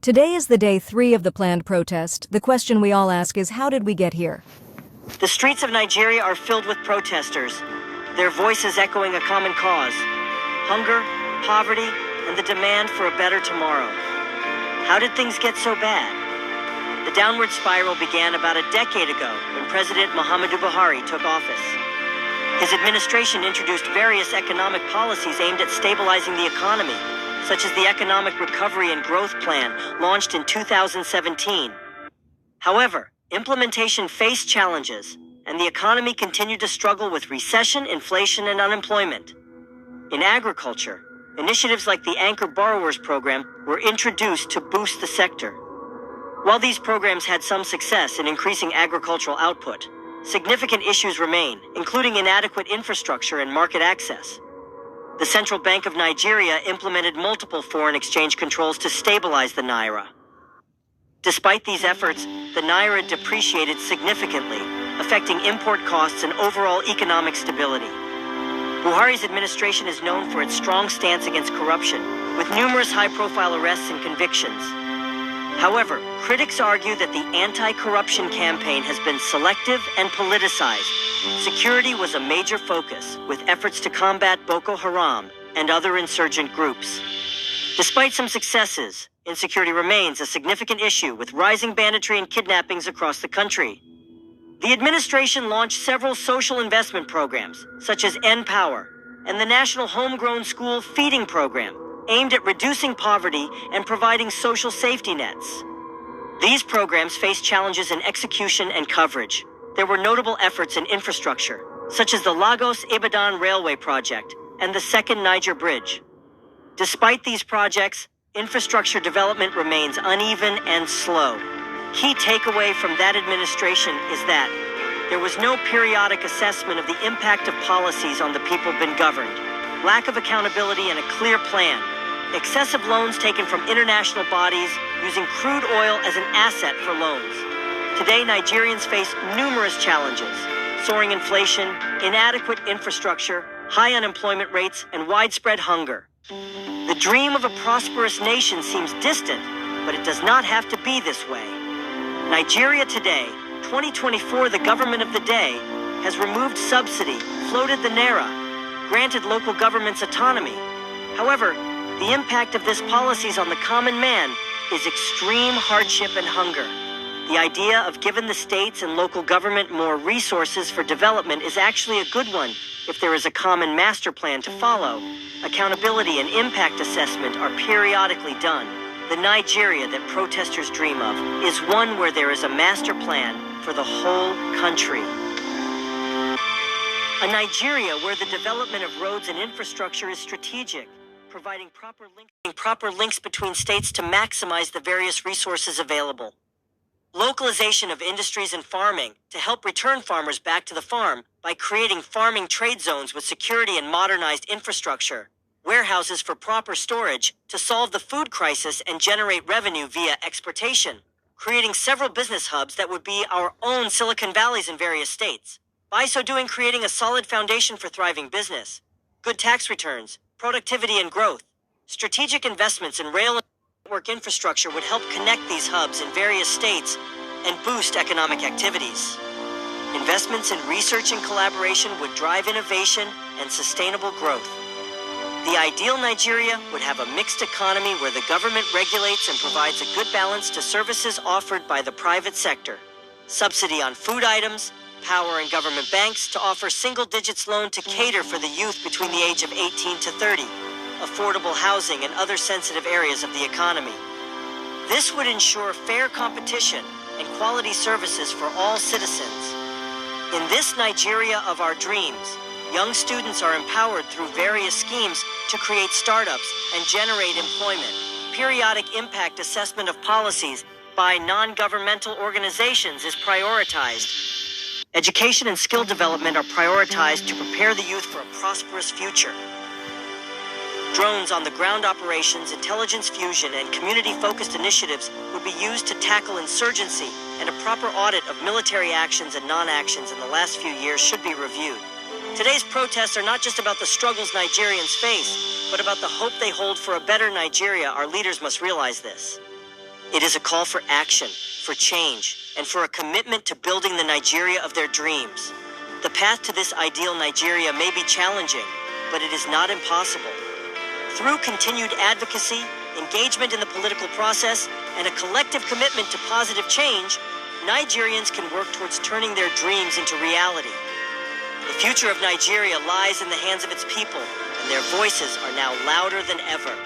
Today is the day 3 of the planned protest. The question we all ask is, how did we get here? The streets of Nigeria are filled with protesters, their voices echoing a common cause: hunger, poverty, and the demand for a better tomorrow. How did things get so bad? The downward spiral began about a decade ago when President Muhammadu Buhari took office. His administration introduced various economic policies aimed at stabilizing the economy, such as the Economic Recovery and Growth Plan, launched in 2017. However, implementation faced challenges, and the economy continued to struggle with recession, inflation, and unemployment. In agriculture, initiatives like the Anchor Borrowers Program were introduced to boost the sector. While these programs had some success in increasing agricultural output, significant issues remain, including inadequate infrastructure and market access. The Central Bank of Nigeria implemented multiple foreign exchange controls to stabilize the naira. Despite these efforts, the naira depreciated significantly, affecting import costs and overall economic stability. Buhari's administration is known for its strong stance against corruption, with numerous high-profile arrests and convictions. However, critics argue that the anti-corruption campaign has been selective and politicized. Security was a major focus, with efforts to combat Boko Haram and other insurgent groups. Despite some successes, insecurity remains a significant issue, with rising banditry and kidnappings across the country. The administration launched several social investment programs, such as N-Power and the National Homegrown School Feeding Program, aimed at reducing poverty and providing social safety nets. These programs faced challenges in execution and coverage. There were notable efforts in infrastructure, such as the Lagos-Ibadan Railway Project and the Second Niger Bridge. Despite these projects, infrastructure development remains uneven and slow. Key takeaway from that administration is that there was no periodic assessment of the impact of policies on the people being governed, lack of accountability and a clear plan, excessive loans taken from international bodies using crude oil as an asset for loans. Today, Nigerians face numerous challenges: soaring inflation, inadequate infrastructure, high unemployment rates, and widespread hunger. The dream of a prosperous nation seems distant, but it does not have to be this way. Nigeria Today, 2024, the government of the day, has removed subsidy, floated the naira, granted local governments autonomy. However, the impact of these policies on the common man is extreme hardship and hunger. The idea of giving the states and local government more resources for development is actually a good one if there is a common master plan to follow. Accountability and impact assessment are periodically done. The Nigeria that protesters dream of is one where there is a master plan for the whole country. A Nigeria where the development of roads and infrastructure is strategic, providing proper links between states to maximize the various resources available. Localization of industries and farming to help return farmers back to the farm by creating farming trade zones with security and modernized infrastructure. Warehouses for proper storage to solve the food crisis and generate revenue via exportation. Creating several business hubs that would be our own Silicon Valleys in various states. By so doing, creating a solid foundation for thriving business. Good tax returns, productivity and growth. Strategic investments in rail and network infrastructure would help connect these hubs in various states and boost economic activities. Investments in research and collaboration would drive innovation and sustainable growth. The ideal Nigeria would have a mixed economy where the government regulates and provides a good balance to services offered by the private sector. Subsidy on food items, power and government banks to offer single digits loan to cater for the youth between the age of 18 to 30, affordable housing and other sensitive areas of the economy. This would ensure fair competition and quality services for all citizens. In this Nigeria of our dreams, young students are empowered through various schemes to create startups and generate employment. Periodic impact assessment of policies by non-governmental organizations is prioritized. Education and skill development are prioritized to prepare the youth for a prosperous future. Drones on the ground operations, intelligence fusion, and community-focused initiatives would be used to tackle insurgency, and a proper audit of military actions and non-actions in the last few years should be reviewed. Today's protests are not just about the struggles Nigerians face, but about the hope they hold for a better Nigeria. Our leaders must realize this. It is a call for action, for change, and for a commitment to building the Nigeria of their dreams. The path to this ideal Nigeria may be challenging, but it is not impossible. Through continued advocacy, engagement in the political process, and a collective commitment to positive change, Nigerians can work towards turning their dreams into reality. The future of Nigeria lies in the hands of its people, and their voices are now louder than ever.